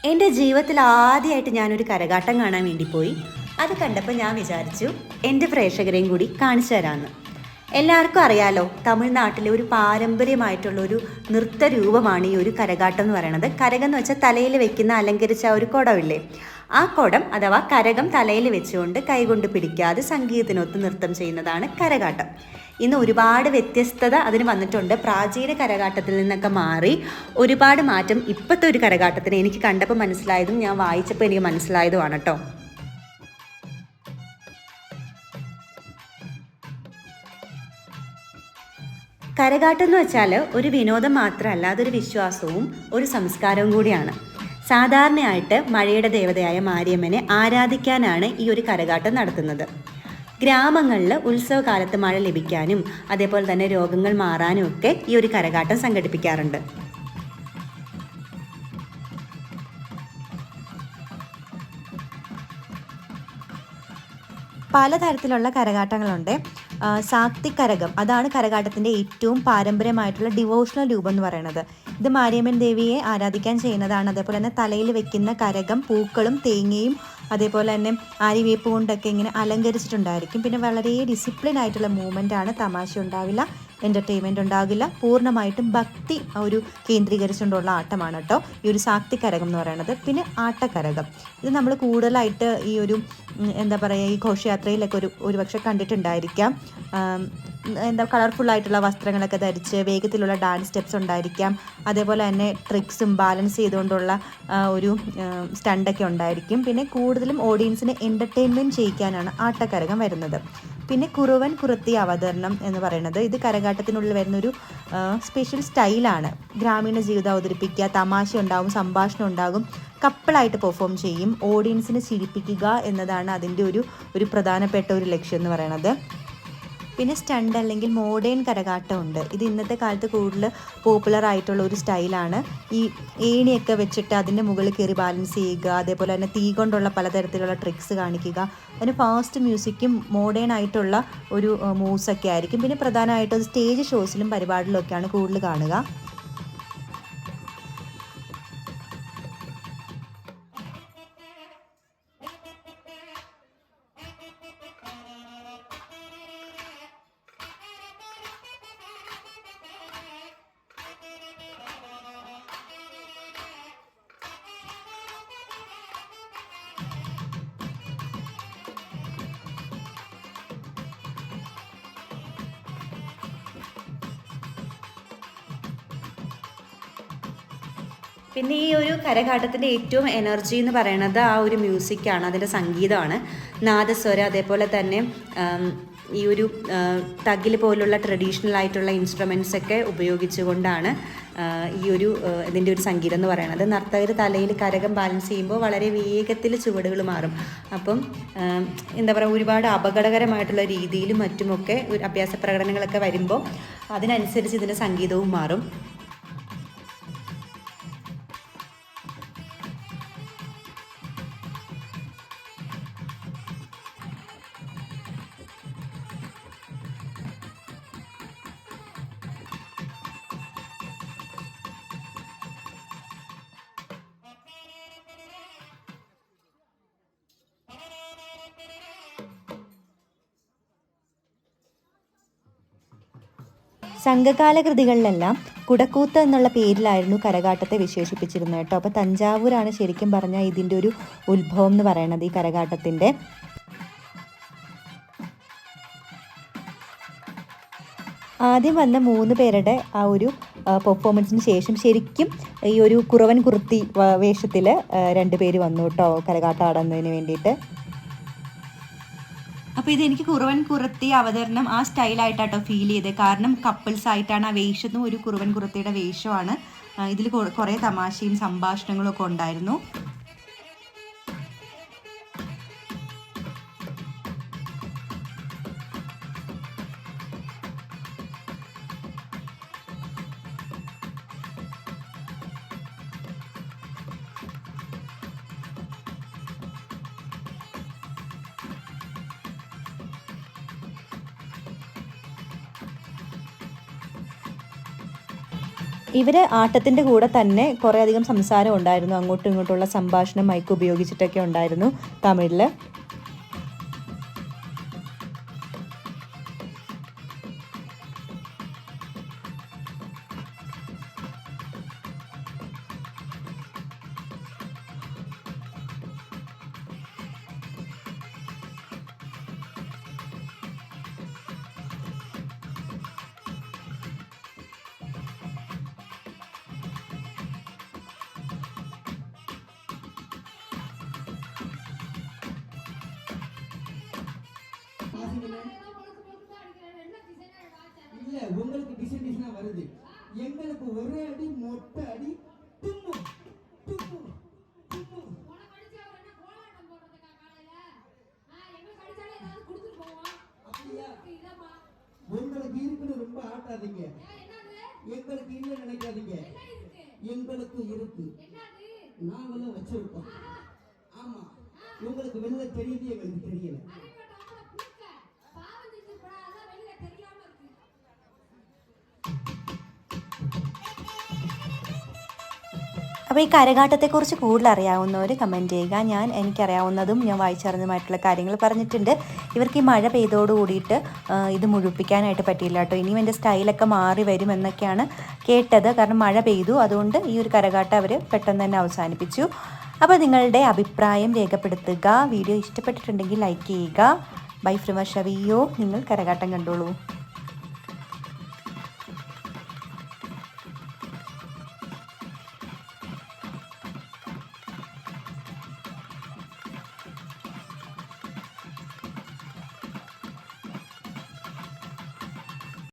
എൻ്റെ ജീവിതത്തിൽ ആദ്യമായിട്ട് ഞാനൊരു കരകാട്ടം കാണാൻ വേണ്ടി പോയി. അത് കണ്ടപ്പോൾ ഞാൻ വിചാരിച്ചു എൻ്റെ പ്രേക്ഷകരെയും കൂടി കാണിച്ചു തരാമെന്ന്. എല്ലാവർക്കും അറിയാലോ, തമിഴ്നാട്ടിലെ ഒരു പാരമ്പര്യമായിട്ടുള്ള ഒരു നൃത്തരൂപമാണ് ഈ ഒരു കരകാട്ടം എന്ന് പറയുന്നത്. കരകം എന്ന് വെച്ചാൽ തലയിൽ വെക്കുന്ന അലങ്കരിച്ച ഒരു കുടമില്ലേ, ആ കുടം അഥവാ കരകം തലയിൽ വെച്ചുകൊണ്ട് കൈകൊണ്ട് പിടിക്കാതെ സംഗീതത്തിനൊത്ത് നൃത്തം ചെയ്യുന്നതാണ് കരകാട്ടം. ഇന്ന് ഒരുപാട് വ്യത്യസ്തത അതിന് വന്നിട്ടുണ്ട്. പ്രാചീന കരകാട്ടത്തിൽ നിന്നൊക്കെ മാറി ഒരുപാട് മാറ്റം ഇപ്പോഴത്തെ ഒരു കരകാട്ടത്തിന് എനിക്ക് കണ്ടപ്പോൾ മനസ്സിലായതും ഞാൻ വായിച്ചപ്പോൾ എനിക്ക് മനസ്സിലായതുമാണ് കേട്ടോ. കരകാട്ടം എന്ന് വെച്ചാൽ ഒരു വിനോദം മാത്രമല്ല, അതൊരു വിശ്വാസവും ഒരു സംസ്കാരവും കൂടിയാണ്. സാധാരണയായിട്ട് മഴയുടെ ദേവതയായ മാരിയമ്മനെ ആരാധിക്കാനാണ് ഈ ഒരു കരകാട്ടം നടത്തുന്നത്. ഗ്രാമങ്ങളിൽ ഉത്സവകാലത്ത് മഴ ലഭിക്കാനും അതേപോലെ തന്നെ രോഗങ്ങൾ മാറാനും ഒക്കെ ഈ ഒരു കരകാട്ടം സംഘടിപ്പിക്കാറുണ്ട്. പലതരത്തിലുള്ള കരകാട്ടങ്ങളുണ്ട്. സാക്തികരകം അതാണ് കരകാട്ടത്തിൻ്റെ ഏറ്റവും പാരമ്പര്യമായിട്ടുള്ള ഡിവോഷണൽ രൂപം എന്ന് പറയുന്നത്. ഇത് മാരിയമ്മൻ ദേവിയെ ആരാധിക്കാൻ ചെയ്യുന്നതാണ്. അതേപോലെ തന്നെ തലയിൽ വെക്കുന്ന കരകം പൂക്കളും തേങ്ങയും അതേപോലെ തന്നെ ആര്യവേപ്പ് കൊണ്ടൊക്കെ ഇങ്ങനെ അലങ്കരിച്ചിട്ടുണ്ടായിരിക്കും. പിന്നെ വളരെ ഡിസിപ്ലിൻ ആയിട്ടുള്ള മൂവ്മെൻ്റ് ആണ്. തമാശ ഉണ്ടാവില്ല, എൻ്റർടൈൻമെൻറ്റ് ഉണ്ടാകില്ല. പൂർണ്ണമായിട്ടും ഭക്തി ഒരു കേന്ദ്രീകരിച്ചുകൊണ്ടുള്ള ആട്ടമാണ് കേട്ടോ ഈ ഒരു സാക്തികരകം എന്ന് പറയുന്നത്. പിന്നെ ആട്ടക്കരകം, ഇത് നമ്മൾ കൂടുതലായിട്ട് ഈ ഒരു എന്താ പറയുക, ഈ ഘോഷയാത്രയിലൊക്കെ ഒരുപക്ഷെ കണ്ടിട്ടുണ്ടായിരിക്കാം. കളർഫുള്ളായിട്ടുള്ള വസ്ത്രങ്ങളൊക്കെ ധരിച്ച് വേഗത്തിലുള്ള ഡാൻസ് സ്റ്റെപ്സ് ഉണ്ടായിരിക്കാം. അതേപോലെ തന്നെ ട്രിക്സും ബാലൻസ് ചെയ്തുകൊണ്ടുള്ള ഒരു സ്റ്റണ്ടൊക്കെ ഉണ്ടായിരിക്കും. പിന്നെ കൂടുതലും ഓഡിയൻസിനെ എൻ്റർടൈൻമെൻറ്റ് ചെയ്യിക്കാനാണ് ആട്ടക്കരകം വരുന്നത്. പിന്നെ കുറുവൻ കുറത്തി അവതരണം എന്ന് പറയുന്നത് ഇത് കരകാട്ടത്തിനുള്ളിൽ വരുന്നൊരു സ്പെഷ്യൽ സ്റ്റൈലാണ്. ഗ്രാമീണ ജീവിതം അവതരിപ്പിക്കുക, തമാശ ഉണ്ടാകും, സംഭാഷണം ഉണ്ടാകും, കപ്പിളായിട്ട് പെർഫോം ചെയ്യും. ഓഡിയൻസിനെ ചിരിപ്പിക്കുക എന്നതാണ് അതിൻ്റെ ഒരു പ്രധാനപ്പെട്ട ഒരു ലക്ഷ്യം എന്ന് പറയുന്നത്. പിന്നെ സ്റ്റണ്ട് അല്ലെങ്കിൽ മോഡേൺ കരകാട്ടമുണ്ട്. ഇത് ഇന്നത്തെ കാലത്ത് കൂടുതൽ പോപ്പുലർ ആയിട്ടുള്ള ഒരു സ്റ്റൈലാണ്. ഈ ഏണിയൊക്കെ വെച്ചിട്ട് അതിൻ്റെ മുകളിൽ കയറി ബാലൻസ് ചെയ്യുക, അതേപോലെ തന്നെ തീ കൊണ്ടുള്ള പലതരത്തിലുള്ള ട്രിക്സ് കാണിക്കുക. അതിന് ഫാസ്റ്റ് മ്യൂസിക്കും മോഡേൺ ആയിട്ടുള്ള ഒരു മൂവ്സൊക്കെ ആയിരിക്കും. പിന്നെ പ്രധാനമായിട്ടും സ്റ്റേജ് ഷോസിലും പരിപാടികളിലൊക്കെയാണ് കൂടുതൽ കാണുക. പിന്നെ ഈ ഒരു കരകാട്ടത്തിൻ്റെ ഏറ്റവും എനർജി എന്ന് പറയുന്നത് ആ ഒരു മ്യൂസിക്കാണ്, അതിൻ്റെ സംഗീതമാണ്. നാദസ്വരം അതേപോലെ തന്നെ ഈ ഒരു തകിൽ പോലുള്ള ട്രഡീഷണൽ ആയിട്ടുള്ള ഇൻസ്ട്രുമെൻറ്റ്സ് ഒക്കെ ഉപയോഗിച്ചുകൊണ്ടാണ് ഈ ഒരു ഇതിൻ്റെ ഒരു സംഗീതം എന്ന് പറയുന്നത്. നർത്തകർ തലയിൽ കരകം ബാലൻസ് ചെയ്യുമ്പോൾ വളരെ വേഗത്തിൽ ചുവടുകൾ മാറും. അപ്പം എന്താ പറയുക, ഒരുപാട് അപകടകരമായിട്ടുള്ള രീതിയിലും മറ്റുമൊക്കെ അഭ്യാസ പ്രകടനങ്ങളൊക്കെ വരുമ്പോൾ അതിനനുസരിച്ച് ഇതിൻ്റെ സംഗീതവും മാറും. സംഘകാല കൃതികളിലെല്ലാം കുടക്കൂത്ത് എന്നുള്ള പേരിലായിരുന്നു കരകാട്ടത്തെ വിശേഷിപ്പിച്ചിരുന്നത് കേട്ടോ. അപ്പോൾ തഞ്ചാവൂരാണ് ശരിക്കും പറഞ്ഞാൽ ഇതിൻ്റെ ഒരു ഉത്ഭവം എന്ന് പറയുന്നത് ഈ കരകാട്ടത്തിൻ്റെ. ആദ്യം വന്ന 3 പേരുടെ ആ ഒരു പെർഫോമൻസിന് ശേഷം ശരിക്കും ഈ ഒരു കുറവൻ കുർത്തി വേഷത്തിൽ 2 പേര് വന്നു കേട്ടോ കരകാട്ടം ആടുന്നതിന് വേണ്ടിയിട്ട്. അപ്പോൾ ഇതെനിക്ക് കുറവൻ കുറത്തി അവതരണം ആ സ്റ്റൈലായിട്ടാട്ടോ ഫീൽ ചെയ്തത്. കാരണം കപ്പിൾസ് ആയിട്ടാണ് ആ വേഷത്തും ഒരു കുറവൻ കുറത്തിയുടെ വേഷമാണ്. ഇതിൽ കുറേ തമാശയും സംഭാഷണങ്ങളും ഒക്കെ ഉണ്ടായിരുന്നു. ഇവർ ആട്ടത്തിൻ്റെ കൂടെ തന്നെ കുറേ അധികം സംസാരം ഉണ്ടായിരുന്നു, അങ്ങോട്ടും ഇങ്ങോട്ടുള്ള സംഭാഷണം മൈക്ക് ഉപയോഗിച്ചിട്ടൊക്കെ ഉണ്ടായിരുന്നു തമിഴിൽ. இல்ல உங்களுக்கு டிசைன் டிசைனா வருது, எங்களுக்கு ஒரே அடி மொட்டை அடி தும்மு தும்மு தும்மு. உனக்கு அடிச்சா என்ன கோலாட்டம் போடுறதுக்கா காலையில? எங்களுக்கு அடிச்சாலே ஏதாவது கொடுத்துட்டு போவோம். அப்படியா? இதமா உங்களுக்கு இருக்குன்னு ரொம்ப ஆட்டாதீங்க. என்னது? எங்களுக்கு இல்ல நினைக்காதீங்க. என்ன இருக்கு? எங்களுக்கு இருக்கு. என்னது? நாங்களும் வச்சிருக்கோம். ஆமா, உங்களுக்கு வெளில தெரியுது, எங்களுக்கு தெரியல. അപ്പോൾ ഈ കരകാട്ടത്തെക്കുറിച്ച് കൂടുതൽ അറിയാവുന്നവർ കമൻറ്റ് ചെയ്യുക. എനിക്കറിയാവുന്നതും ഞാൻ വായിച്ചറിഞ്ഞതുമായിട്ടുള്ള കാര്യങ്ങൾ പറഞ്ഞിട്ടുണ്ട്. ഇവർക്ക് ഈ മഴ പെയ്തോട് കൂടിയിട്ട് ഇത് മുഴുപ്പിക്കാനായിട്ട് പറ്റിയില്ല കേട്ടോ. ഇനിയും എൻ്റെ സ്റ്റൈലൊക്കെ മാറി വരുമെന്നൊക്കെയാണ് കേട്ടത്. കാരണം മഴ പെയ്തു, അതുകൊണ്ട് ഈ ഒരു കരകാട്ടം അവർ പെട്ടെന്ന് തന്നെ അവസാനിപ്പിച്ചു. അപ്പോൾ നിങ്ങളുടെ അഭിപ്രായം രേഖപ്പെടുത്തുക. വീഡിയോ ഇഷ്ടപ്പെട്ടിട്ടുണ്ടെങ്കിൽ ലൈക്ക് ചെയ്യുക. ബൈ ഫ്രം ഷവിയോ. നിങ്ങൾ കരകാട്ടം കണ്ടോളൂ.